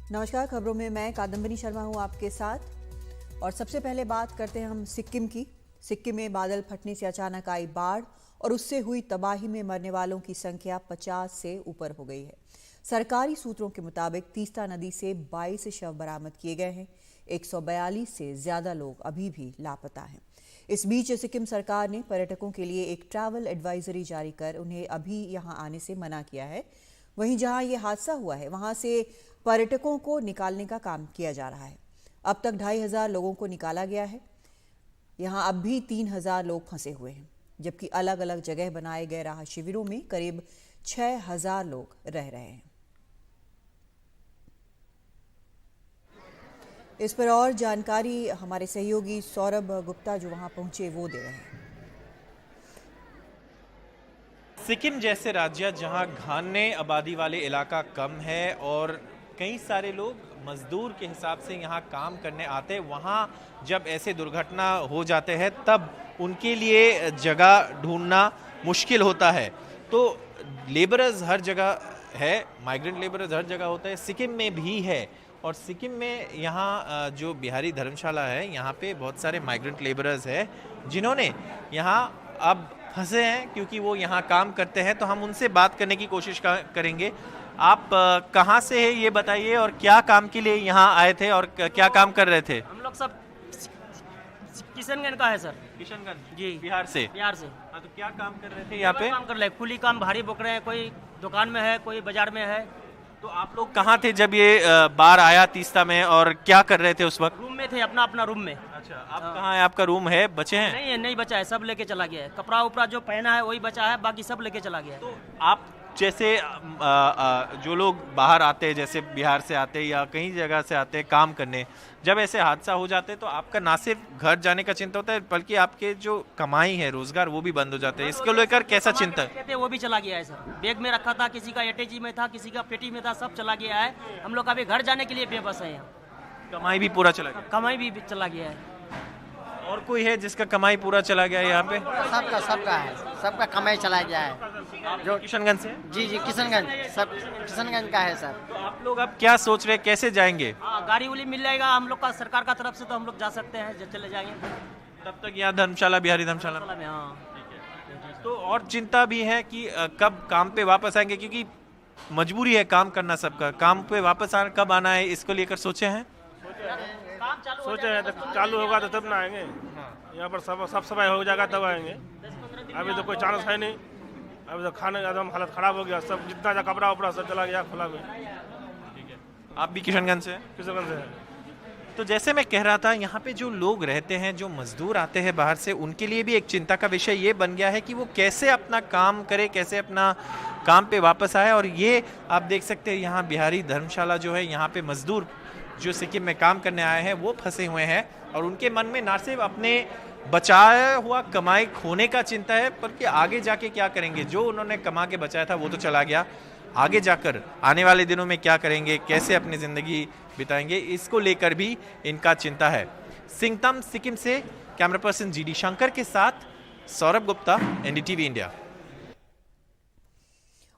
नमस्कार, खबरों में मैं कादम्बरी शर्मा हूं आपके साथ। और सबसे पहले बात करते हैं हम सिक्किम की। सिक्किम में बादल फटने से अचानक आई बाढ़ और उससे हुई तबाही में मरने वालों की संख्या 50 से ऊपर हो गई है। सरकारी सूत्रों के मुताबिक तीस्ता नदी से 22 शव बरामद किए गए हैं। 142 से ज्यादा लोग अभी भी लापता हैं। इस बीच सिक्किम सरकार ने पर्यटकों के लिए एक ट्रैवल एडवाइजरी जारी कर उन्हें अभी यहां आने से मना किया है। वहीं जहां ये हादसा हुआ है वहां से पर्यटकों को निकालने का काम किया जा रहा है। अब तक 2500 लोगों को निकाला गया है। यहां अब भी 3000 लोग फंसे हुए हैं, जबकि अलग अलग जगह बनाए गए राहत शिविरों में करीब 6000 लोग रह रहे हैं। इस पर और जानकारी हमारे सहयोगी सौरभ गुप्ता जो वहां पहुंचे वो दे रहे हैं। सिक्किम जैसे राज्य जहां घाने आबादी वाले इलाका कम है और कई सारे लोग मजदूर के हिसाब से यहाँ काम करने आते हैं, वहाँ जब ऐसे दुर्घटना हो जाते हैं तब उनके लिए जगह ढूंढना मुश्किल होता है। तो लेबरर्स हर जगह है, माइग्रेंट लेबरर्स हर जगह होता है, सिक्किम में भी है। और सिक्किम में यहाँ जो बिहारी धर्मशाला है, यहाँ पे बहुत सारे माइग्रेंट लेबरर्स हैं जिन्होंने यहाँ अब फंसे हैं क्योंकि वो यहाँ काम करते हैं। तो हम उनसे बात करने की कोशिश करेंगे। आप कहाँ से हैं ये बताइए, और क्या काम के लिए यहाँ आए थे और क्या काम कर रहे थे? हम लोग सब किशनगंज का है सर। किशनगंज जी, बिहार से। हाँ, तो क्या काम कर रहे थे यहाँ पे? काम कर रहे हैं, कुली काम भारी बोक रहे हैं, कोई दुकान में है, कोई बाजार में है। तो आप लोग कहाँ थे जब ये बाढ़ आया तीस्ता में, और क्या कर रहे थे उस वक्त? रूम में थे, अपना अपना रूम में। अच्छा, आप कहाँ है? आपका रूम है? बचे हैं? नहीं है, नहीं बचा है, सब लेके चला गया है। कपड़ा उपड़ा जो पहना है वही बचा है, बाकी सब लेके चला गया है। तो आप जैसे जो लोग बाहर आते हैं, जैसे बिहार से आते हैं या कहीं जगह से आते हैं काम करने, जब ऐसे हादसा हो जाते हैं तो आपका ना सिर्फ घर जाने का चिंता होता है बल्कि आपके जो कमाई है, रोजगार, वो भी बंद हो जाते हैं। इसको लेकर कैसा चिंता है? वो भी चला गया है सर। बैग में रखा था, किसी का एटेजी में था, किसी का पेटी में था, सब चला गया है। हम लोग अभी घर जाने के लिए बेबस है यहाँ। कमाई भी पूरा चला गया? कमाई भी चला गया है। और कोई है जिसका कमाई पूरा चला गया है यहाँ पे? सबका है, सबका कमाई चला गया है। जो किशनगंज से? जी, किशनगंज, सब किशनगंज का है सर। तो आप लोग अब क्या सोच रहे हैं, कैसे जाएंगे? गाड़ी उली मिल जाएगा हम लोग का सरकार का तरफ से, तो हम लोग जा सकते हैं, जब चले जाएंगे। तब तक यहाँ धर्मशाला, बिहारी धर्मशाला में? हाँ। तो और चिंता भी है कि कब काम पे वापस आएंगे, क्योंकि मजबूरी है काम करना सबका। काम पे वापस कब आना है, इसको लेकर सोचे हैं? सोचे हैं, तो चालू होगा तो तब ना आएंगे। यहाँ पर सब सफाई हो जाएगा तब आएंगे। अभी तो कोई चांस है नहीं। अभी तो खाने का एकदम हालत खराब हो गया, सब जितना जा कपड़ा उपड़ा सब चला गया खुला में। आप भी किशनगंज से हैं? किशनगंज से है। तो जैसे मैं कह रहा था, यहाँ पे जो लोग रहते हैं, जो मजदूर आते हैं बाहर से, उनके लिए भी एक चिंता का विषय ये बन गया है कि वो कैसे अपना काम करे, कैसे अपना काम पे वापस आए। और ये आप देख सकते हैं, यहाँ बिहारी धर्मशाला जो है, यहाँ पे मजदूर जो सिक्किम में काम करने आए हैं वो फंसे हुए हैं। और उनके मन में ना सिर्फ अपने बचाया हुआ कमाई खोने का चिंता है, बल्कि आगे जाके क्या करेंगे। जो उन्होंने कमा के बचाया था वो तो चला गया, आगे जाकर आने वाले दिनों में क्या करेंगे, कैसे अपनी ज़िंदगी बिताएंगे, इसको लेकर भी इनका चिंता है। सिंगतम सिक्किम से कैमरा पर्सन जीडी शंकर के साथ सौरभ गुप्ता, एनडीटीवी इंडिया।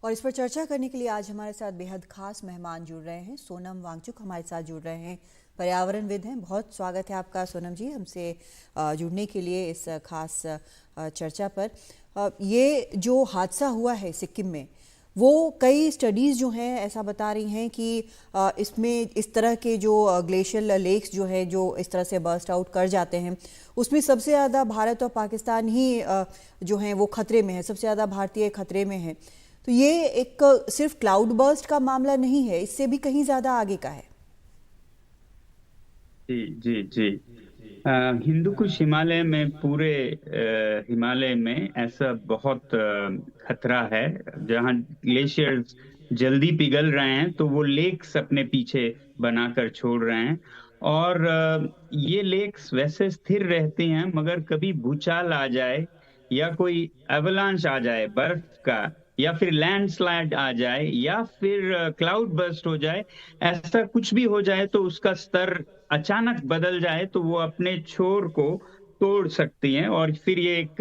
और इस पर चर्चा करने के लिए आज हमारे साथ बेहद खास मेहमान जुड़ रहे हैं। सोनम वांगचुक हमारे साथ जुड़ रहे हैं, पर्यावरणविद हैं। बहुत स्वागत है आपका सोनम जी, हमसे जुड़ने के लिए इस खास चर्चा पर। ये जो हादसा हुआ है सिक्किम में, वो कई स्टडीज़ जो हैं ऐसा बता रही हैं कि इसमें इस तरह के जो ग्लेशियल लेक्स जो है, जो इस तरह से बर्स्ट आउट कर जाते हैं, उसमें सबसे ज़्यादा भारत और पाकिस्तान ही जो हैं वो खतरे में है, सबसे ज़्यादा भारतीय खतरे में है। तो ये एक सिर्फ क्लाउड बर्स्ट का मामला नहीं है, इससे भी कहीं ज्यादा आगे का है। जी जी जी, हिंदू कुश हिमालय में, पूरे हिमालय में ऐसा बहुत खतरा है जहां ग्लेशियर्स जल्दी पिघल रहे हैं, तो वो लेक्स अपने पीछे बनाकर छोड़ रहे हैं। और ये लेक्स वैसे स्थिर रहते हैं, मगर कभी भूचाल आ जाए या कोई एवलांच आ जाए बर्फ का, या फिर लैंडस्लाइड आ जाए, या फिर क्लाउड बर्स्ट हो जाए, ऐसा कुछ भी हो जाए तो उसका स्तर अचानक बदल जाए तो वो अपने छोर को तोड़ सकती हैं और फिर ये एक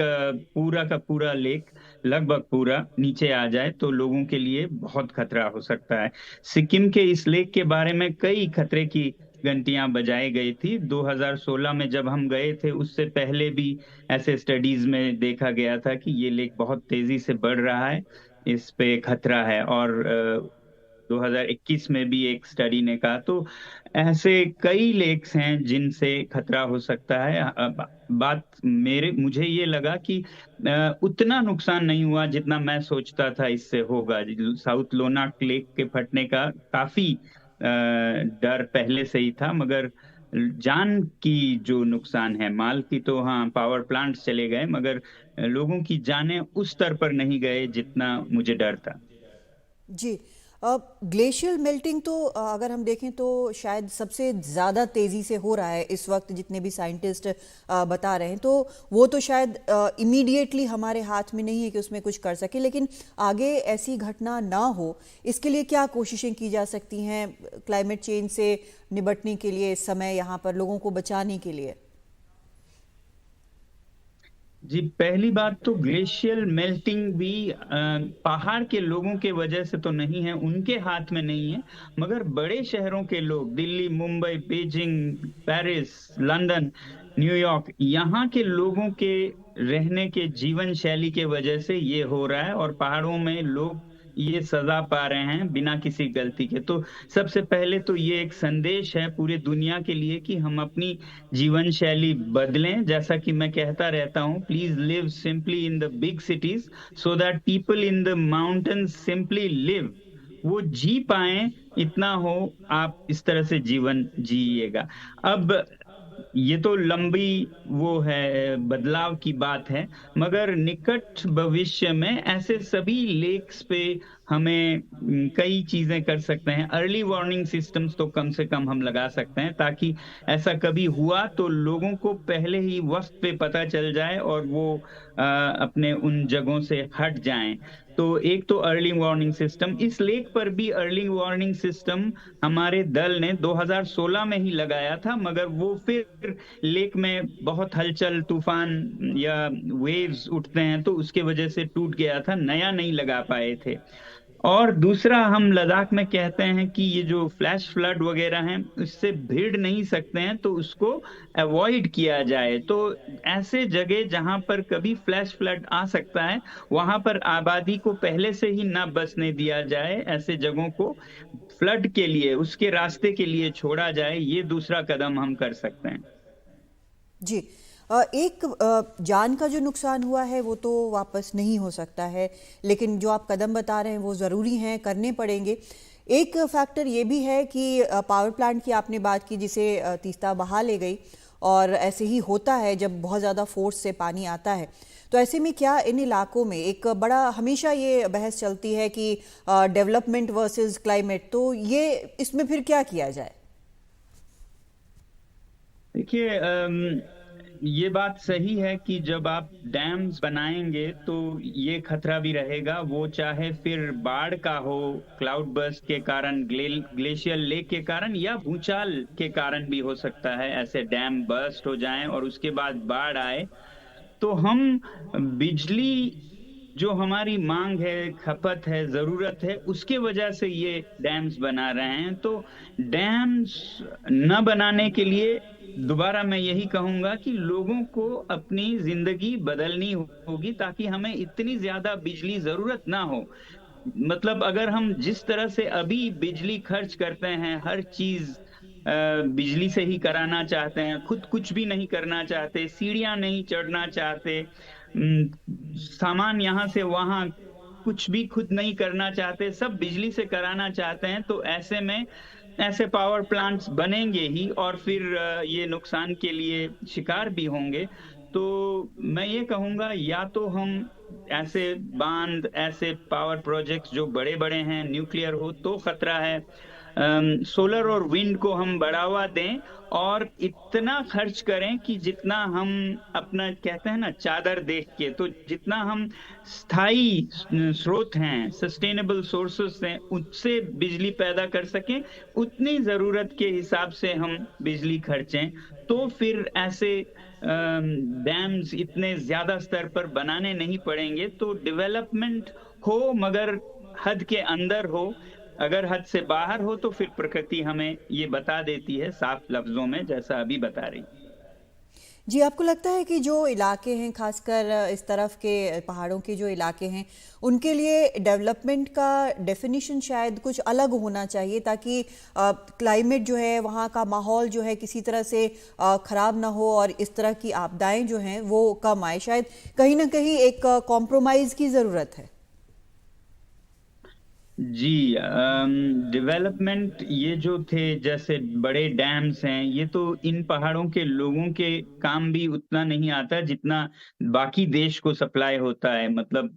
पूरा का पूरा लेक लगभग पूरा नीचे आ जाए तो लोगों के लिए बहुत खतरा हो सकता है। सिक्किम के इस लेक के बारे में कई खतरे की घंटियां बजाई गई थी। 2016 में जब हम गए थे, उससे पहले भी ऐसे स्टडीज में देखा गया था कि ये लेक बहुत तेजी से बढ़ रहा है, इस पे खतरा है। और 2021 में भी एक स्टडी ने कहा। तो ऐसे कई लेक्स हैं जिनसे खतरा हो सकता है। बात मुझे ये लगा कि उतना नुकसान नहीं हुआ जितना मैं सोचता था इससे होगा। साउथ लोनाक लेक के फटने का काफी डर पहले से ही था, मगर जान की जो नुकसान है, माल की तो हाँ पावर प्लांट्स चले गए, मगर लोगों की जानें उस स्तर पर नहीं गए जितना मुझे डर था। जी, ग्लेशियल मेल्टिंग तो अगर हम देखें तो शायद सबसे ज़्यादा तेज़ी से हो रहा है इस वक्त, जितने भी साइंटिस्ट बता रहे हैं। तो वो तो शायद इमीडिएटली हमारे हाथ में नहीं है कि उसमें कुछ कर सके, लेकिन आगे ऐसी घटना ना हो इसके लिए क्या कोशिशें की जा सकती हैं क्लाइमेट चेंज से निपटने के लिए, इस समय यहाँ पर लोगों को बचाने के लिए? जी, पहली बात तो ग्लेशियल मेल्टिंग भी पहाड़ के लोगों के वजह से तो नहीं है, उनके हाथ में नहीं है, मगर बड़े शहरों के लोग, Delhi, Mumbai, Beijing, Paris, London, New York, यहाँ के लोगों के रहने के जीवन शैली के वजह से ये हो रहा है। और पहाड़ों में लोग ये सजा पा रहे हैं बिना किसी गलती के। तो सबसे पहले तो ये एक संदेश है पूरे दुनिया के लिए कि हम अपनी जीवन शैली बदलें। जैसा कि मैं कहता रहता हूँ, please live simply in the big cities so that people in the mountains simply live. वो जी पाए, इतना हो आप इस तरह से जीवन जिएगा। अब ये तो लंबी वो है, बदलाव की बात है, मगर निकट भविष्य में ऐसे सभी लेक्स पे हमें कई चीजें कर सकते हैं। अर्ली वार्निंग सिस्टम्स तो कम से कम हम लगा सकते हैं, ताकि ऐसा कभी हुआ तो लोगों को पहले ही वक्त पे पता चल जाए और वो अपने उन जगहों से हट जाएं। तो एक तो अर्ली वार्निंग सिस्टम, इस लेक पर भी अर्ली वार्निंग सिस्टम हमारे दल ने 2016 में ही लगाया था, मगर वो फिर लेक में बहुत हलचल, तूफान या वेव्स उठते हैं तो उसके वजह से टूट गया था, नया नहीं लगा पाए थे। और दूसरा, हम लद्दाख में कहते हैं कि ये जो फ्लैश फ्लड वगैरह हैं उससे भिड़ नहीं सकते हैं, तो उसको अवॉइड किया जाए। तो ऐसे जगह जहां पर कभी फ्लैश फ्लड आ सकता है वहां पर आबादी को पहले से ही ना बसने दिया जाए, ऐसे जगहों को फ्लड के लिए, उसके रास्ते के लिए छोड़ा जाए। ये दूसरा कदम हम कर सकते हैं। जी, एक जान का जो नुकसान हुआ है वो तो वापस नहीं हो सकता है, लेकिन जो आप कदम बता रहे हैं वो ज़रूरी हैं, करने पड़ेंगे। एक फैक्टर ये भी है कि पावर प्लांट की आपने बात की, जिसे तीस्ता बहा ले गई, और ऐसे ही होता है जब बहुत ज़्यादा फोर्स से पानी आता है। तो ऐसे में क्या इन इलाकों में एक बड़ा, हमेशा ये बहस चलती है कि डेवलपमेंट वर्सेस क्लाइमेट, तो ये इसमें फिर क्या किया जाए? देखिए, ये बात सही है कि जब आप डैम्स बनाएंगे तो ये खतरा भी रहेगा, वो चाहे फिर बाढ़ का हो, क्लाउड बर्स्ट के कारण, ग्लेशियल लेक के कारण, या भूचाल के कारण भी हो सकता है। ऐसे डैम बर्स्ट हो जाएं और उसके बाद बाढ़ आए, तो हम बिजली जो हमारी मांग है, खपत है, जरूरत है, उसके वजह से ये डैम्स बना रहे हैं। तो डैम्स न बनाने के लिए दोबारा मैं यही कहूंगा कि लोगों को अपनी जिंदगी बदलनी होगी, ताकि हमें इतनी ज्यादा बिजली जरूरत ना हो। मतलब अगर हम जिस तरह से अभी बिजली खर्च करते हैं, हर चीज बिजली से ही कराना चाहते हैं, खुद कुछ भी नहीं करना चाहते, सीढ़ियां नहीं चढ़ना चाहते, सामान यहाँ से वहां कुछ भी खुद नहीं करना चाहते, सब बिजली से कराना चाहते हैं, तो ऐसे में ऐसे पावर प्लांट्स बनेंगे ही और फिर ये नुकसान के लिए शिकार भी होंगे। तो मैं ये कहूंगा, या तो हम ऐसे बांध, ऐसे पावर प्रोजेक्ट्स जो बड़े बड़े हैं, न्यूक्लियर हो तो खतरा है, सोलर और विंड को हम बढ़ावा दें और इतना खर्च करें कि जितना हम अपना कहते हैं ना चादर देख के, तो जितना हम स्थायी स्रोत हैं, सस्टेनेबल सोर्सेस हैं, उससे बिजली पैदा कर सकें, उतनी जरूरत के हिसाब से हम बिजली खर्चें। तो फिर ऐसे डैम्स इतने ज्यादा स्तर पर बनाने नहीं पड़ेंगे। तो डेवलपमेंट हो मगर हद के अंदर हो, अगर हद से बाहर हो तो फिर प्रकृति हमें ये बता देती है साफ लफ्जों में, जैसा अभी बता रही। जी, आपको लगता है कि जो इलाके हैं, खासकर इस तरफ के पहाड़ों के जो इलाके हैं, उनके लिए डेवलपमेंट का डेफिनेशन शायद कुछ अलग होना चाहिए, ताकि क्लाइमेट जो है, वहाँ का माहौल जो है किसी तरह से ख़राब ना हो और इस तरह की आपदाएं जो हैं वो कम आए? शायद कहीं ना कहीं एक कॉम्प्रोमाइज़ की ज़रूरत है। जी, डेवलपमेंट ये जो थे जैसे बड़े डैम्स हैं, ये तो इन पहाड़ों के लोगों के काम भी उतना नहीं आता जितना बाकी देश को सप्लाई होता है। मतलब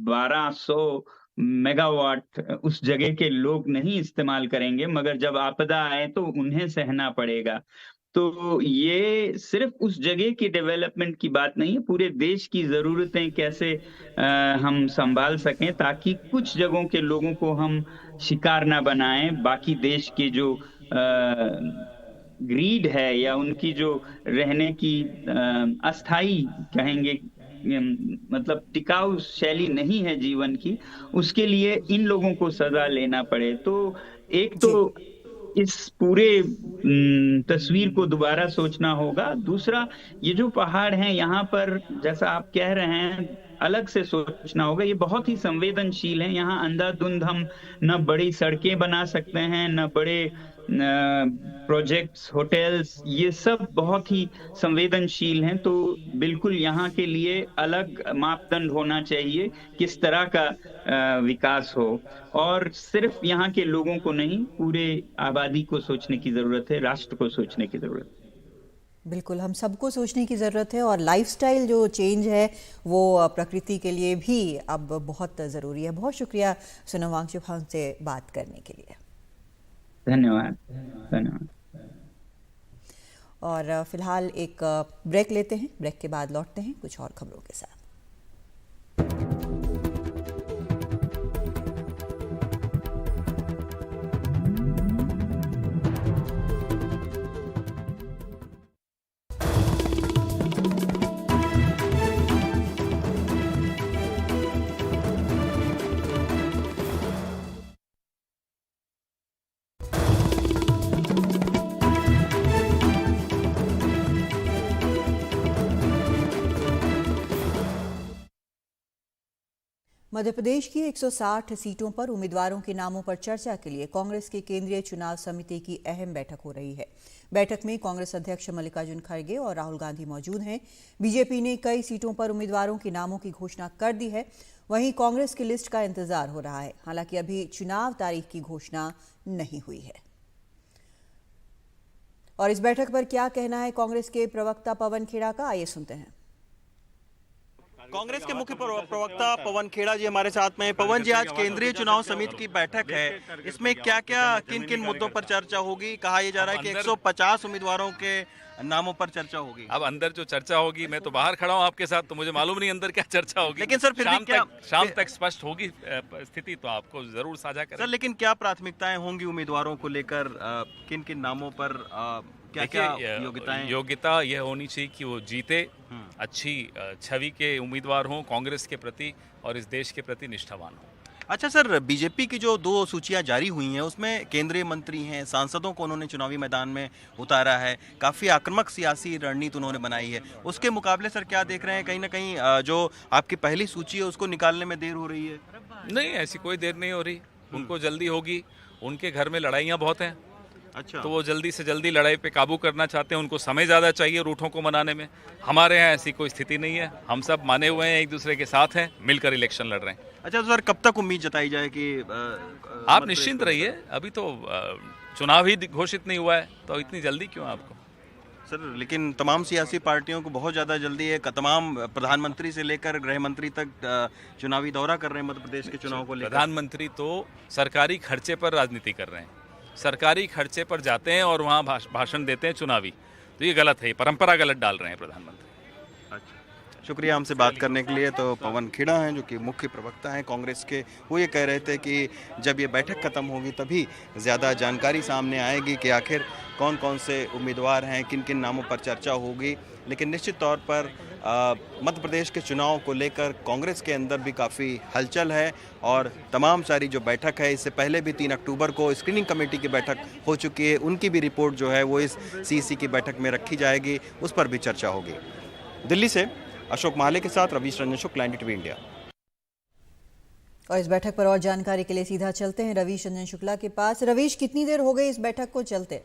1200 मेगावाट उस जगह के लोग नहीं इस्तेमाल करेंगे, मगर जब आपदा आए तो उन्हें सहना पड़ेगा। तो ये सिर्फ उस जगह की डेवलपमेंट की बात नहीं है, पूरे देश की जरूरतें कैसे हम संभाल सकें, ताकि कुछ जगहों के लोगों को हम शिकार ना बनाएं। बाकी देश के जो ग्रीड है या उनकी जो रहने की अस्थाई कहेंगे, मतलब टिकाऊ शैली नहीं है जीवन की, उसके लिए इन लोगों को सजा लेना पड़े। तो एक तो इस पूरे तस्वीर को दोबारा सोचना होगा। दूसरा, ये जो पहाड़ हैं यहाँ पर, जैसा आप कह रहे हैं, अलग से सोचना होगा। ये बहुत ही संवेदनशील है। यहाँ अंधाधुंध हम न बड़ी सड़कें बना सकते हैं, न बड़े प्रोजेक्ट्स, होटल्स, ये सब बहुत ही संवेदनशील हैं। तो बिल्कुल यहाँ के लिए अलग मापदंड होना चाहिए किस तरह का विकास हो, और सिर्फ यहाँ के लोगों को नहीं, पूरे आबादी को सोचने की जरूरत है, राष्ट्र को सोचने की जरूरत है। बिल्कुल, हम सबको सोचने की ज़रूरत है, और लाइफस्टाइल जो चेंज है वो प्रकृति के लिए भी अब बहुत ज़रूरी है। बहुत शुक्रिया सोनम वांगचुक हमसे बात करने के लिए। धन्यवाद, धन्यवाद। और फिलहाल एक ब्रेक लेते हैं, ब्रेक के बाद लौटते हैं कुछ और खबरों के साथ। मध्य प्रदेश की 160 सीटों पर उम्मीदवारों के नामों पर चर्चा के लिए कांग्रेस की केंद्रीय चुनाव समिति की अहम बैठक हो रही है। बैठक में कांग्रेस अध्यक्ष मल्लिकार्जुन खड़गे और राहुल गांधी मौजूद हैं। बीजेपी ने कई सीटों पर उम्मीदवारों के नामों की घोषणा कर दी है, वहीं कांग्रेस की लिस्ट का इंतजार हो रहा है। हालांकि अभी चुनाव तारीख की घोषणा नहीं हुई है। और इस बैठक पर क्या कहना है कांग्रेस के प्रवक्ता पवन खेड़ा का, आइए सुनते हैं। कांग्रेस के मुख्य प्रवक्ता पवन खेड़ा जी हमारे साथ में। पवन जी, आज केंद्रीय चुनाव समिति की बैठक है, इसमें क्या क्या किन किन मुद्दों पर चर्चा होगी? कहा यह जा रहा है कि 150 उम्मीदवारों के नामों पर चर्चा होगी। अब अंदर जो चर्चा होगी, मैं तो बाहर खड़ा हूं आपके साथ, तो मुझे मालूम नहीं अंदर क्या चर्चा होगी, लेकिन सर फिर भी क्या शाम तक स्पष्ट होगी स्थिति, तो आपको जरूर साझा करें। सर, लेकिन क्या प्राथमिकताएं होंगी उम्मीदवारों को लेकर? किन किन नामों पर क्या क्या योग्यताएं? योग्यता यह होनी चाहिए कि वो जीते, अच्छी छवि के उम्मीदवार हों, कांग्रेस के प्रति और इस देश के प्रति निष्ठावान हों। अच्छा सर, बीजेपी की जो 2 सूचियां जारी हुई हैं उसमें केंद्रीय मंत्री हैं, सांसदों को उन्होंने चुनावी मैदान में उतारा है, काफ़ी आक्रामक सियासी रणनीति उन्होंने बनाई है। उसके मुकाबले सर क्या देख रहे हैं, कहीं ना कहीं जो आपकी पहली सूची है उसको निकालने में देर हो रही है? नहीं, ऐसी कोई देर नहीं हो रही, उनको जल्दी होगी। उनके घर में लड़ाइयाँ बहुत हैं। अच्छा, तो वो जल्दी से जल्दी लड़ाई पे काबू करना चाहते हैं, उनको समय ज़्यादा चाहिए रूठों को मनाने में। हमारे यहाँ ऐसी कोई स्थिति नहीं है, हम सब माने हुए हैं, एक दूसरे के साथ हैं, मिलकर इलेक्शन लड़ रहे हैं। अच्छा सर, कब तक उम्मीद जताई जाए कि आप निश्चिंत रहिए, अभी तो चुनाव ही घोषित नहीं हुआ है, तो इतनी जल्दी क्यों आपको? सर, लेकिन तमाम सियासी पार्टियों को बहुत ज़्यादा जल्दी है, तमाम प्रधानमंत्री से लेकर गृह मंत्री तक चुनावी दौरा कर रहे हैं मध्य प्रदेश के चुनाव को लेकर। प्रधानमंत्री तो सरकारी खर्चे पर राजनीति कर रहे हैं, सरकारी खर्चे पर जाते हैं और वहाँ भाषण देते हैं चुनावी। तो ये गलत है, ये परंपरा गलत डाल रहे हैं प्रधानमंत्री। शुक्रिया हमसे बात करने के लिए। तो पवन खेड़ा हैं जो कि मुख्य प्रवक्ता हैं कांग्रेस के, वो ये कह रहे थे कि जब ये बैठक खत्म होगी तभी ज़्यादा जानकारी सामने आएगी कि आखिर कौन कौन से उम्मीदवार हैं, किन किन नामों पर चर्चा होगी। लेकिन निश्चित तौर पर मध्य प्रदेश के चुनाव को लेकर कांग्रेस के अंदर भी काफ़ी हलचल है और तमाम सारी जो बैठक है, इससे पहले भी 3 अक्टूबर को स्क्रीनिंग कमेटी की बैठक हो चुकी है, उनकी भी रिपोर्ट जो है वो इस सीईसी की बैठक में रखी जाएगी, उस पर भी चर्चा होगी। दिल्ली से अशोक माले के साथ रवीश रंजन शुक्ला, NDTV इंडिया। और इस बैठक पर और जानकारी के लिए सीधा चलते हैं रवीश रंजन शुक्ला के पास। रवीश, कितनी देर हो गई इस बैठक को चलते?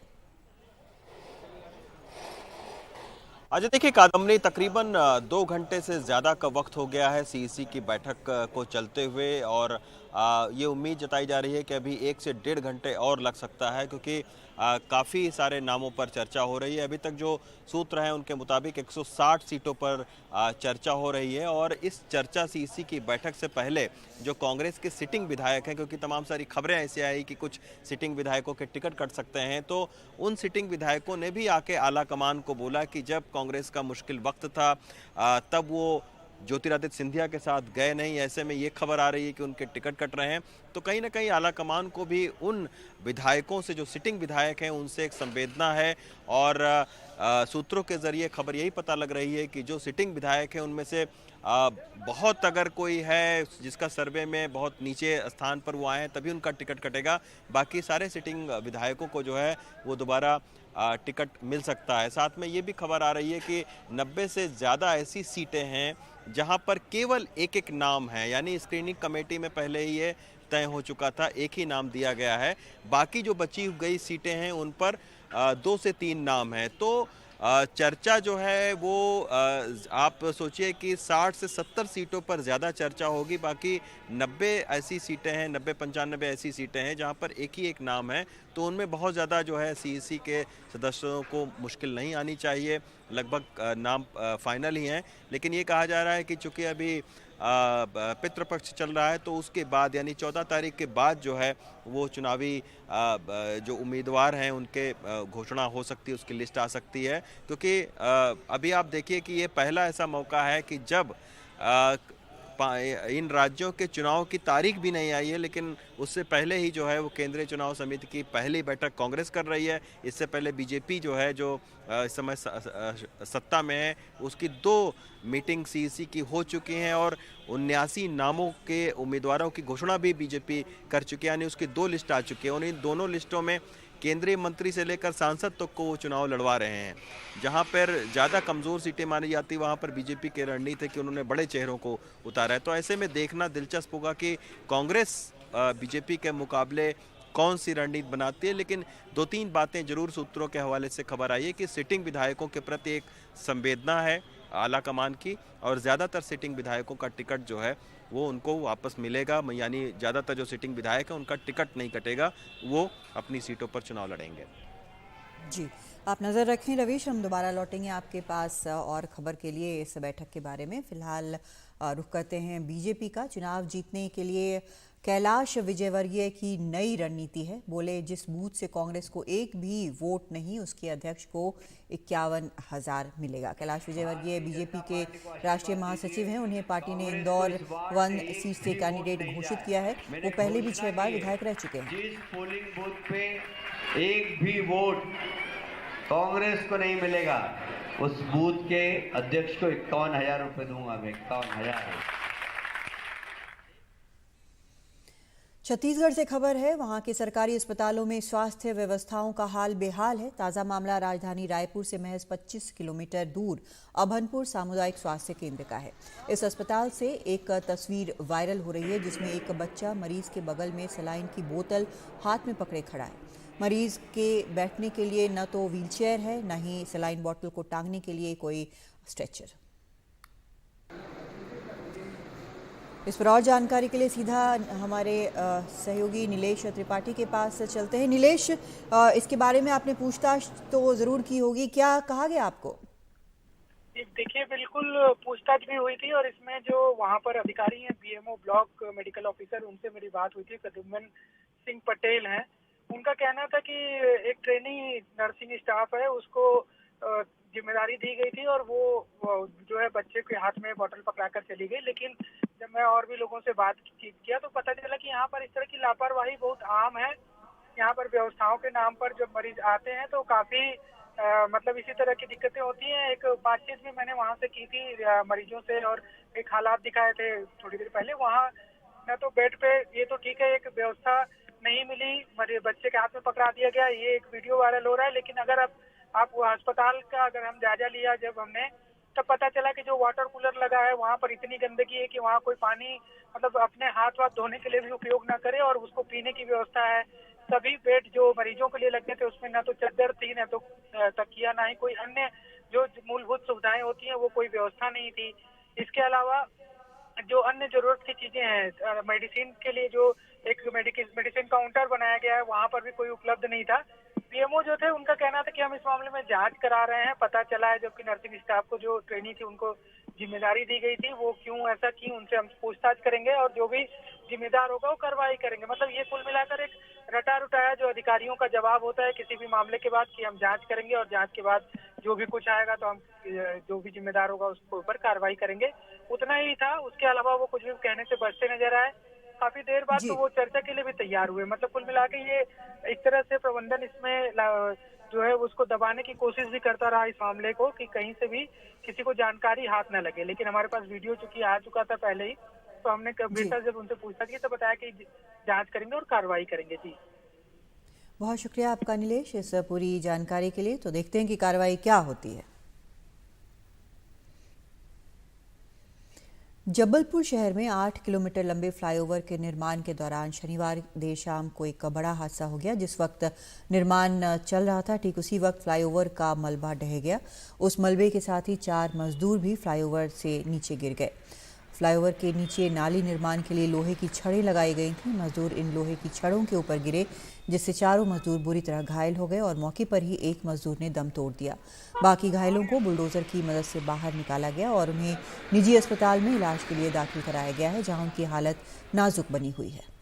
आज देखिए कादम्बनी तकरीबन 2 घंटे से ज़्यादा का वक्त हो गया है सीईसी की बैठक को चलते हुए और ये उम्मीद जताई जा रही है कि अभी 1 से 1.5 घंटे और लग सकता है, क्योंकि काफ़ी सारे नामों पर चर्चा हो रही है। अभी तक जो सूत्र हैं उनके मुताबिक 160 सीटों पर चर्चा हो रही है और इस चर्चा सीईसी की बैठक से पहले जो कांग्रेस के सिटिंग विधायक हैं, क्योंकि तमाम सारी खबरें ऐसी आई कि कुछ सिटिंग विधायकों के टिकट कट सकते हैं, तो उन सिटिंग विधायकों ने भी आके आला कमान को बोला कि जब कांग्रेस का मुश्किल वक्त था तब वो ज्योतिरादित्य सिंधिया के साथ गए नहीं। ऐसे में ये खबर आ रही है कि उनके टिकट कट रहे हैं, तो कहीं ना कहीं आला कमान को भी उन विधायकों से, जो सिटिंग विधायक हैं, उनसे एक संवेदना है और सूत्रों के जरिए खबर यही पता लग रही है कि जो सिटिंग विधायक हैं उनमें से बहुत अगर कोई है जिसका सर्वे में बहुत नीचे स्थान पर वो आए हैं तभी उनका टिकट कटेगा, बाकी सारे सिटिंग विधायकों को जो है वो दोबारा टिकट मिल सकता है। साथ में ये भी खबर आ रही है कि 90 से ज़्यादा ऐसी सीटें हैं जहां पर केवल एक एक नाम है, यानी स्क्रीनिंग कमेटी में पहले ही ये तय हो चुका था, एक ही नाम दिया गया है। बाकी जो बची गई सीटें हैं उन पर 2 से 3 नाम हैं। तो चर्चा जो है वो आप सोचिए कि 60 से 70 सीटों पर ज़्यादा चर्चा होगी, बाकी 90 ऐसी सीटें हैं, 90-95 ऐसी सीटें हैं जहां पर एक ही एक नाम है। तो उनमें बहुत ज़्यादा जो है सीईसी के सदस्यों को मुश्किल नहीं आनी चाहिए, लगभग नाम फाइनल ही हैं। लेकिन ये कहा जा रहा है कि चूँकि अभी पितृपक्ष चल रहा है तो उसके बाद यानी 14 तारीख के बाद जो है वो चुनावी जो उम्मीदवार हैं उनके घोषणा हो सकती है, उसकी लिस्ट आ सकती है। क्योंकि अभी आप देखिए कि ये पहला ऐसा मौका है कि जब इन राज्यों के चुनाव की तारीख भी नहीं आई है, लेकिन उससे पहले ही जो है वो केंद्रीय चुनाव समिति की पहली बैठक कांग्रेस कर रही है। इससे पहले बीजेपी जो है, जो इस समय सत्ता में है, उसकी 2 मीटिंग सीईसी की हो चुकी हैं और 79 नामों के उम्मीदवारों की घोषणा भी बीजेपी कर चुकी है, यानी उसकी 2 लिस्ट आ चुकी है और इन दोनों लिस्टों में केंद्रीय मंत्री से लेकर सांसद तक को वो चुनाव लड़वा रहे हैं। जहां पर ज़्यादा कमज़ोर सीटें मानी जाती वहां पर बीजेपी की रणनीति है कि उन्होंने बड़े चेहरों को उतारा है। तो ऐसे में देखना दिलचस्प होगा कि कांग्रेस बीजेपी के मुकाबले कौन सी रणनीति बनाती है। लेकिन 2-3 बातें जरूर सूत्रों के हवाले से खबर आई है कि सिटिंग विधायकों के प्रति एक संवेदना है आला कमान की और ज़्यादातर सिटिंग विधायकों का टिकट जो है वो उनको वापस मिलेगा, यानी ज़्यादातर जो सिटिंग विधायक है उनका टिकट नहीं कटेगा, वो अपनी सीटों पर चुनाव लड़ेंगे। जी, आप नज़र रखें रवीश, हम दोबारा लौटेंगे आपके पास और खबर के लिए इस बैठक के बारे में। फिलहाल रुख करते हैं बीजेपी का। चुनाव जीतने के लिए कैलाश विजयवर्गीय की नई रणनीति है। बोले, जिस बूथ से कांग्रेस को एक भी वोट नहीं, उसके अध्यक्ष को 51,000 मिलेगा। कैलाश विजयवर्गीय बीजेपी के राष्ट्रीय महासचिव हैं। उन्हें पार्टी ने इंदौर 1 सीट से कैंडिडेट घोषित किया है। वो पहले भी 6 बार विधायक रह चुके हैं। जिस पोलिंग बूथ पे एक भी वोट कांग्रेस को नहीं मिलेगा, उस बूथ के अध्यक्ष को 51,000 रुपए दूंगा मैं। 51,000। छत्तीसगढ़ से खबर है। वहां के सरकारी अस्पतालों में स्वास्थ्य व्यवस्थाओं का हाल बेहाल है। ताज़ा मामला राजधानी रायपुर से महज 25 किलोमीटर दूर अभनपुर सामुदायिक स्वास्थ्य केंद्र का है। इस अस्पताल से एक तस्वीर वायरल हो रही है जिसमें एक बच्चा मरीज के बगल में सलाइन की बोतल हाथ में पकड़े खड़ा है। मरीज के बैठने के लिए न तो व्हीलचेयर है, न ही सलाइन बोतल को टांगने के लिए कोई स्ट्रेचर। इस पर और जानकारी के लिए सीधा हमारे सहयोगी नीलेश त्रिपाठी के पास चलते हैं। नीलेश, इसके बारे में आपने पूछताछ तो जरूर की होगी, क्या कहा गया आपको? देखिए, बिल्कुल पूछताछ भी हुई थी और इसमें जो वहाँ पर अधिकारी हैं, बीएमओ ब्लॉक मेडिकल ऑफिसर, उनसे मेरी बात हुई थी। प्रद्युम्न सिंह पटेल हैं उनका कहना था कि एक ट्रेनी नर्सिंग स्टाफ है, उसको जिम्मेदारी दी गई थी और वो जो है बच्चे के हाथ में बोतल पकड़ाकर चली गई। लेकिन जब मैं और भी लोगों से बातचीत किया तो पता चला कि यहाँ पर इस तरह की लापरवाही बहुत आम है। यहाँ पर व्यवस्थाओं के नाम पर जब मरीज आते हैं तो काफी मतलब इसी तरह की दिक्कतें होती हैं। एक बातचीत भी मैंने वहाँ से की थी मरीजों से और एक हालात दिखाए थे थोड़ी देर पहले। वहाँ न तो बेड पे, ये तो ठीक है, एक व्यवस्था नहीं मिली, बच्चे के हाथ में पकड़ा दिया गया, ये एक वीडियो वायरल हो रहा है। लेकिन अगर आप अस्पताल का अगर हम जायजा लिया जब हमने, तब पता चला कि जो वाटर कूलर लगा है वहाँ पर इतनी गंदगी है कि वहाँ कोई पानी मतलब अपने हाथ वाथ धोने के लिए भी उपयोग ना करे और उसको पीने की व्यवस्था है। सभी बेड जो मरीजों के लिए लगे थे उसमें ना तो चादर थी, ना तो तकिया, ना ही कोई अन्य जो मूलभूत सुविधाएं होती हैं वो कोई व्यवस्था नहीं थी। इसके अलावा जो अन्य जरूरत की चीजें हैं, मेडिसिन के लिए जो एक मेडिसिन काउंटर बनाया गया है वहाँ पर भी कोई उपलब्ध नहीं था। पीएमओ जो थे उनका कहना था कि हम इस मामले में जांच करा रहे हैं, पता चला है जबकि नर्सिंग स्टाफ को जो ट्रेनी थी उनको जिम्मेदारी दी गई थी, वो क्यों ऐसा की उनसे हम पूछताछ करेंगे और जो भी जिम्मेदार होगा वो कार्रवाई करेंगे। मतलब ये कुल मिलाकर एक रटा रुटाया जो अधिकारियों का जवाब होता है किसी भी मामले के बाद कि हम जांच करेंगे और जांच के बाद जो भी कुछ आएगा तो हम जो भी जिम्मेदार होगा उसके ऊपर कार्रवाई करेंगे, उतना ही था। उसके अलावा वो कुछ भी कहने से बचते नजर आए। काफी देर बाद तो वो चर्चा के लिए भी तैयार हुए। मतलब कुल मिला के ये इस तरह से प्रबंधन इसमें जो है उसको दबाने की कोशिश भी करता रहा इस मामले को कि कहीं से भी किसी को जानकारी हाथ न लगे। लेकिन हमारे पास वीडियो चूंकि आ चुका था पहले ही, तो हमने गंभीरता जब उनसे पूछताछ की तो बताया कि जांच करेंगे और कार्रवाई करेंगे। जी बहुत शुक्रिया आपका नीलेश इस पूरी जानकारी के लिए। तो देखते हैं कि कार्रवाई क्या होती है। जबलपुर शहर में 8 किलोमीटर लंबे फ्लाईओवर के निर्माण के दौरान शनिवार देर शाम को एक बड़ा हादसा हो गया। जिस वक्त निर्माण चल रहा था ठीक उसी वक्त फ्लाईओवर का मलबा ढह गया। उस मलबे के साथ ही 4 मजदूर भी फ्लाईओवर से नीचे गिर गए। फ्लाईओवर के नीचे नाली निर्माण के लिए लोहे की छड़ें लगाई गई थीं। मजदूर इन लोहे की छड़ों के ऊपर गिरे जिससे चारों मजदूर बुरी तरह घायल हो गए और मौके पर ही एक मजदूर ने दम तोड़ दिया। बाकी घायलों को बुलडोजर की मदद से बाहर निकाला गया और उन्हें निजी अस्पताल में इलाज के लिए दाखिल कराया गया है, जहां उनकी हालत नाजुक बनी हुई है।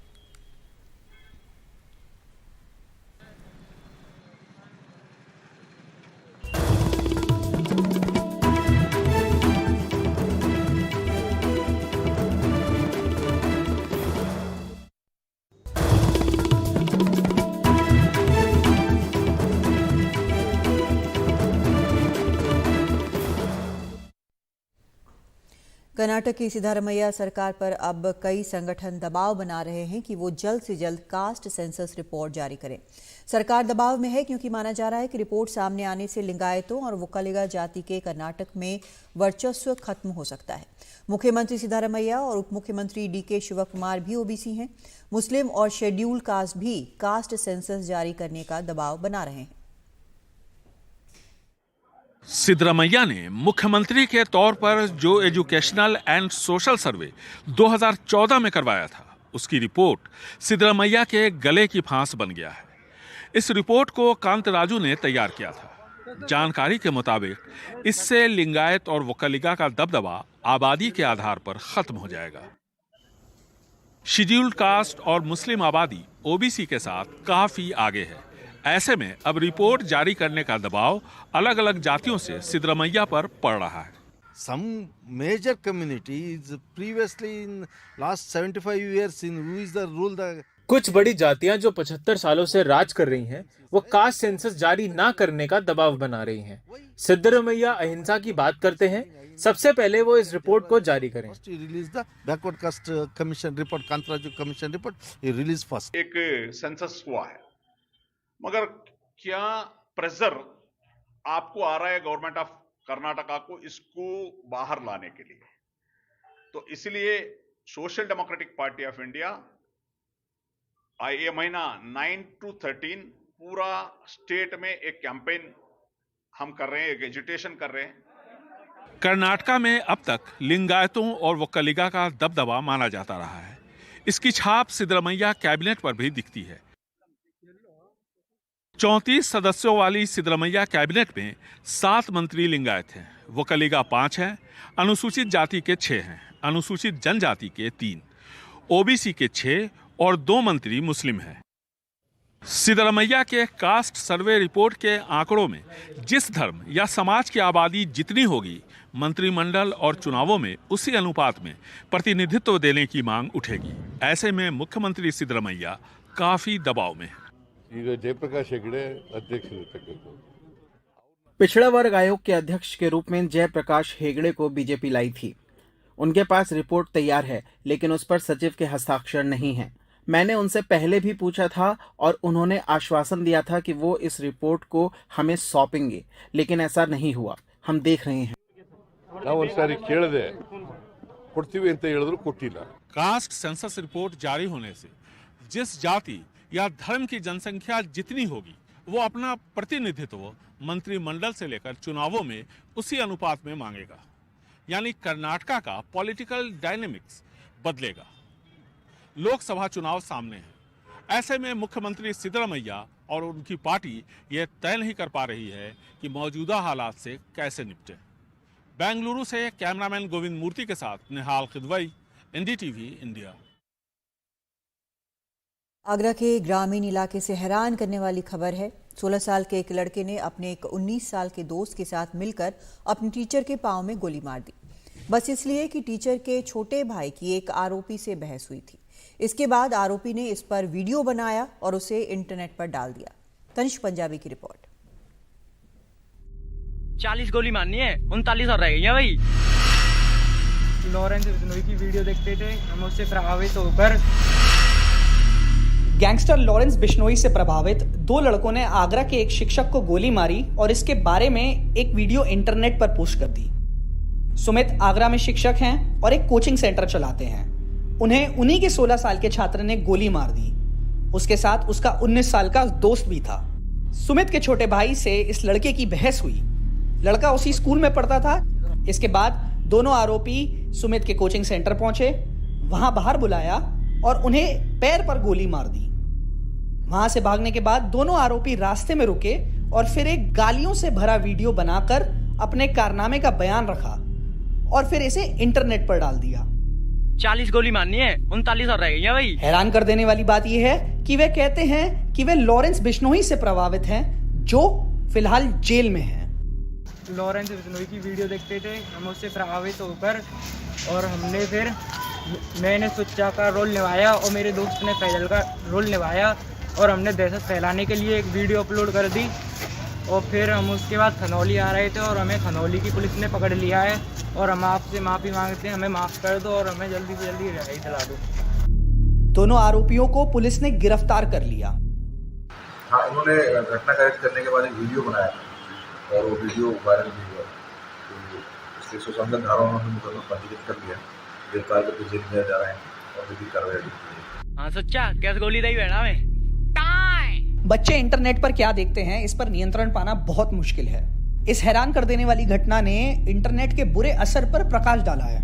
कर्नाटक की सिद्धारमैया सरकार पर अब कई संगठन दबाव बना रहे हैं कि वो जल्द से जल्द कास्ट सेंसस रिपोर्ट जारी करें। सरकार दबाव में है क्योंकि माना जा रहा है कि रिपोर्ट सामने आने से लिंगायतों और वोक्कलिगा जाति के कर्नाटक में वर्चस्व खत्म हो सकता है। मुख्यमंत्री सिद्धारमैया और उप मुख्यमंत्री डीके शिवकुमार भी ओबीसी हैं। मुस्लिम और शेड्यूल कास्ट भी कास्ट सेंसस जारी करने का दबाव बना रहे हैं। सिद्धरमैया ने मुख्यमंत्री के तौर पर जो एजुकेशनल एंड सोशल सर्वे 2014 में करवाया था, उसकी रिपोर्ट सिद्धरमैया के गले की फांस बन गया है। इस रिपोर्ट को कांतराजू ने तैयार किया था। जानकारी के मुताबिक इससे लिंगायत और वोक्कलिगा का दबदबा आबादी के आधार पर खत्म हो जाएगा। शेड्यूल्ड कास्ट और मुस्लिम आबादी ओबीसी के साथ काफी आगे है। ऐसे में अब रिपोर्ट जारी करने का दबाव अलग अलग जातियों से सिद्धरमैया पर पड़ रहा है। Some major communities previously in last 75 years in who is the rule the कुछ बड़ी जातियां जो 75 सालों से राज कर रही हैं, वो कास्ट सेंसस जारी ना करने का दबाव बना रही हैं। सिद्धरमैया अहिंसा की बात करते हैं, सबसे पहले वो इस रिपोर्ट को जारी करें। Release the backward caste commission report, Kantharaju commission report release first. एक सेंसस हुआ है, मगर क्या प्रेशर आपको आ रहा है गवर्नमेंट ऑफ कर्नाटका को इसको बाहर लाने के लिए? तो इसलिए social democratic party of India ये महीना 9 to 13 पूरा स्टेट में एक कैंपेन हम कर रहे हैं, एक एजुटेशन कर रहे हैं। कर्नाटका में अब तक लिंगायतों और वोक्कलिगा का दबदबा माना जाता रहा है। इसकी छाप सिद्धरमैया कैबिनेट पर भी दिखती है। 34 सदस्यों वाली सिद्धरमैया कैबिनेट में 7 मंत्री लिंगायत हैं, वोक्कलिगा 5 हैं, अनुसूचित जाति के 6 हैं, अनुसूचित जनजाति के 3, ओबीसी के 6 और 2 मंत्री मुस्लिम हैं। सिद्धरमैया के कास्ट सर्वे रिपोर्ट के आंकड़ों में जिस धर्म या समाज की आबादी जितनी होगी, मंत्रिमंडल और चुनावों में उसी अनुपात में प्रतिनिधित्व देने की मांग उठेगी। ऐसे में मुख्यमंत्री सिद्धरमैया काफी दबाव में है। जयप्रकाश हेगड़े अध्यक्ष पिछड़ा वर्ग आयोग के अध्यक्ष के रूप में जयप्रकाश हेगड़े को बीजेपी लाई थी। उनके पास रिपोर्ट तैयार है, लेकिन उस पर सचिव के हस्ताक्षर नहीं है। मैंने उनसे पहले भी पूछा था और उन्होंने आश्वासन दिया था कि वो इस रिपोर्ट को हमें सौंपेंगे, लेकिन ऐसा नहीं हुआ। हम देख रहे हैं। कास्ट सेंसस रिपोर्ट जारी होने से जिस जाति या धर्म की जनसंख्या जितनी होगी, वो अपना प्रतिनिधित्व मंत्रिमंडल से लेकर चुनावों में उसी अनुपात में मांगेगा। यानी कर्नाटका का पॉलिटिकल डायनेमिक्स बदलेगा। लोकसभा चुनाव सामने है। ऐसे में मुख्यमंत्री सिद्धरमैया और उनकी पार्टी ये तय नहीं कर पा रही है कि मौजूदा हालात से कैसे निपटे। बेंगलुरु से कैमरामैन गोविंद मूर्ति के साथ निहाल खिदवई, एनडीटीवी इंडिया। आगरा के ग्रामीण इलाके से हैरान करने वाली खबर है। 16 साल के एक लड़के ने अपने एक 19 साल के दोस्त के साथ मिलकर अपने टीचर के पांव में गोली मार दी, बस इसलिए कि टीचर के छोटे भाई की एक आरोपी से बहस हुई थी। इसके बाद आरोपी ने इस पर वीडियो बनाया और उसे इंटरनेट पर डाल दिया। तनिष्क पंजाबी की रिपोर्ट। 40 गोली मारनी है, 39 और रह गई है भाई। लॉरेंस बिश्नोई की वीडियो देखते थे, हम उससे प्रभावित होकर गैंगस्टर लॉरेंस बिश्नोई से प्रभावित दो लड़कों ने आगरा के एक शिक्षक को गोली मारी और इसके बारे में एक वीडियो इंटरनेट पर पोस्ट कर दी। सुमित आगरा में शिक्षक हैं और एक कोचिंग सेंटर चलाते हैं। उन्हें उन्हीं के 16 साल के छात्र ने गोली मार दी। उसके साथ उसका 19 साल का दोस्त भी था। सुमित के छोटे भाई से इस लड़के की बहस हुई। लड़का उसी स्कूल में पढ़ता था। इसके बाद दोनों आरोपी सुमित के कोचिंग सेंटर पहुंचे, वहां बाहर बुलाया और उन्हें पैर पर गोली मार दी। वहां से भागने के बाद दोनों आरोपी रास्ते में रुके और फिर एक गालियों से भरा वीडियो बनाकर अपने कारनामे का बयान रखा और फिर इसे इंटरनेट पर डाल दिया। 40 गोली मारनी है, 39 और रह गई है भाई। हैरान कर देने वाली बात यह है कि वे कहते हैं कि वे लॉरेंस बिश्नोई से प्रभावित हैं, जो फिलहाल जेल में हैं। लॉरेंस बिश्नोई की वीडियो देखते थे, हम उससे प्रभावित होकर और हमने फिर मैंने सुच्चा का रोल निभाया और मेरे दोस्त ने फैजल का रोल निभाया और हमने दहशत फैलाने के लिए एक वीडियो अपलोड कर दी। और फिर हम उसके बाद खनौली आ रहे थे और हमें खनौली की पुलिस ने पकड़ लिया है और हम आपसे माफ़ी मांगते हैं, हमें माफ़ कर दो और हमें जल्दी से जल्दी रिहाई दिला दो। दोनों आरोपियों को पुलिस ने गिरफ्तार कर लिया। हाँ, उन्होंने घटना कैद करने के बाद एक वीडियो बनाया और वो वीडियो वायरल भी हुआ, तो इससे सुसंगत धाराओं में मुकदमा पंजीकृत कर लिया। गिरफ्तार करके जेल भेजा जा रहे हैं और विधिक कार्रवाई। हाँ सच्चा, कैसे गोली दी बैठा में। बच्चे इंटरनेट पर क्या देखते हैं, इस पर नियंत्रण पाना बहुत मुश्किल है। इस हैरान कर देने वाली घटना ने इंटरनेट के बुरे असर पर प्रकाश डाला है।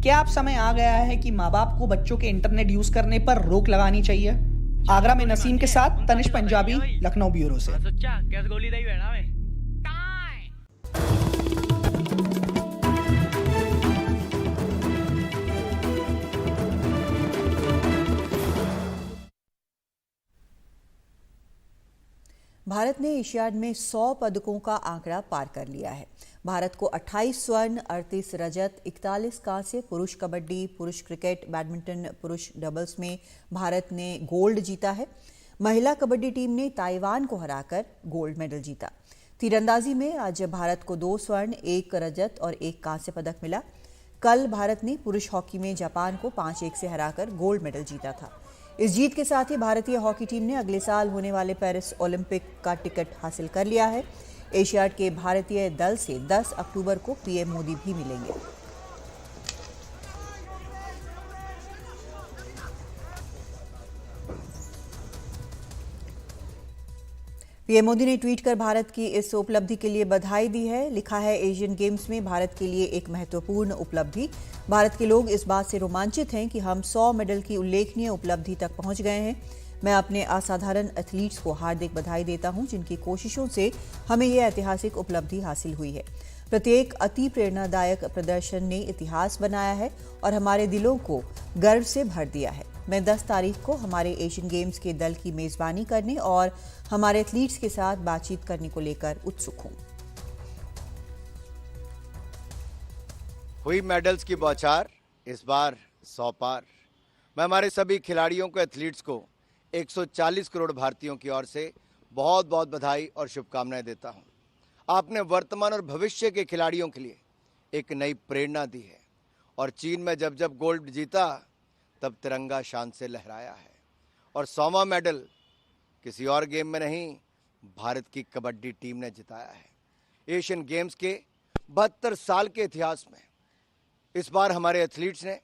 क्या अब समय आ गया है कि माँ बाप को बच्चों के इंटरनेट यूज करने पर रोक लगानी चाहिए? आगरा में नसीम के साथ तनिष्क पंजाबी, लखनऊ ब्यूरो से। सच्चा, कैसे गोली दी बैठा में। भारत ने एशियाड में 100 पदकों का आंकड़ा पार कर लिया है। भारत को 28 स्वर्ण, 38 रजत, 41 कांस्य, पुरुष कबड्डी, पुरुष क्रिकेट, बैडमिंटन, पुरुष डबल्स में भारत ने गोल्ड जीता है। महिला कबड्डी टीम ने ताइवान को हराकर गोल्ड मेडल जीता। तीरंदाजी में आज भारत को 2 स्वर्ण, 1 रजत और 1 कांस्य पदक मिला। कल भारत ने पुरुष हॉकी में जापान को 5-1 से हराकर गोल्ड मेडल जीता था। इस जीत के साथ ही भारतीय हॉकी टीम ने अगले साल होने वाले पेरिस ओलंपिक का टिकट हासिल कर लिया है। एशियाड के भारतीय दल से 10 अक्टूबर को पीएम मोदी भी मिलेंगे। पीएम मोदी ने ट्वीट कर भारत की इस उपलब्धि के लिए बधाई दी है। लिखा है, एशियन गेम्स में भारत के लिए एक महत्वपूर्ण उपलब्धि। भारत के लोग इस बात से रोमांचित हैं कि हम 100 मेडल की उल्लेखनीय उपलब्धि तक पहुंच गए हैं। मैं अपने असाधारण एथलीट्स को हार्दिक बधाई देता हूं, जिनकी कोशिशों से हमें यह ऐतिहासिक उपलब्धि हासिल हुई है। प्रत्येक अति प्रेरणादायक प्रदर्शन ने इतिहास बनाया है और हमारे दिलों को गर्व से भर दिया है। मैं 10 तारीख को हमारे एशियन गेम्स के दल की मेजबानी करने और हमारे एथलीट्स के साथ बातचीत करने को लेकर उत्सुक हूं। हुई मेडल्स की बौछार, इस बार 100 पार। मैं हमारे सभी खिलाड़ियों को, एथलीट्स को 140 करोड़ भारतीयों की ओर से बहुत बहुत बधाई और शुभकामनाएं देता हूं। आपने वर्तमान और भविष्य के खिलाड़ियों के लिए एक नई प्रेरणा दी है और चीन में जब जब गोल्ड जीता तब तिरंगा शान से लहराया है और 100वां मेडल किसी और गेम में नहीं, भारत की कबड्डी टीम ने जिताया है। एशियन गेम्स के 72 साल के इतिहास में इस बार हमारे एथलीट्स ने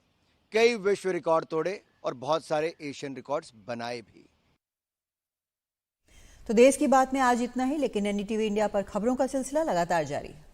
कई विश्व रिकॉर्ड तोड़े और बहुत सारे एशियन रिकॉर्ड्स बनाए भी। तो देश की बात में आज इतना ही, लेकिन एनडीटीवी इंडिया पर खबरों का सिलसिला लगातार जारी है।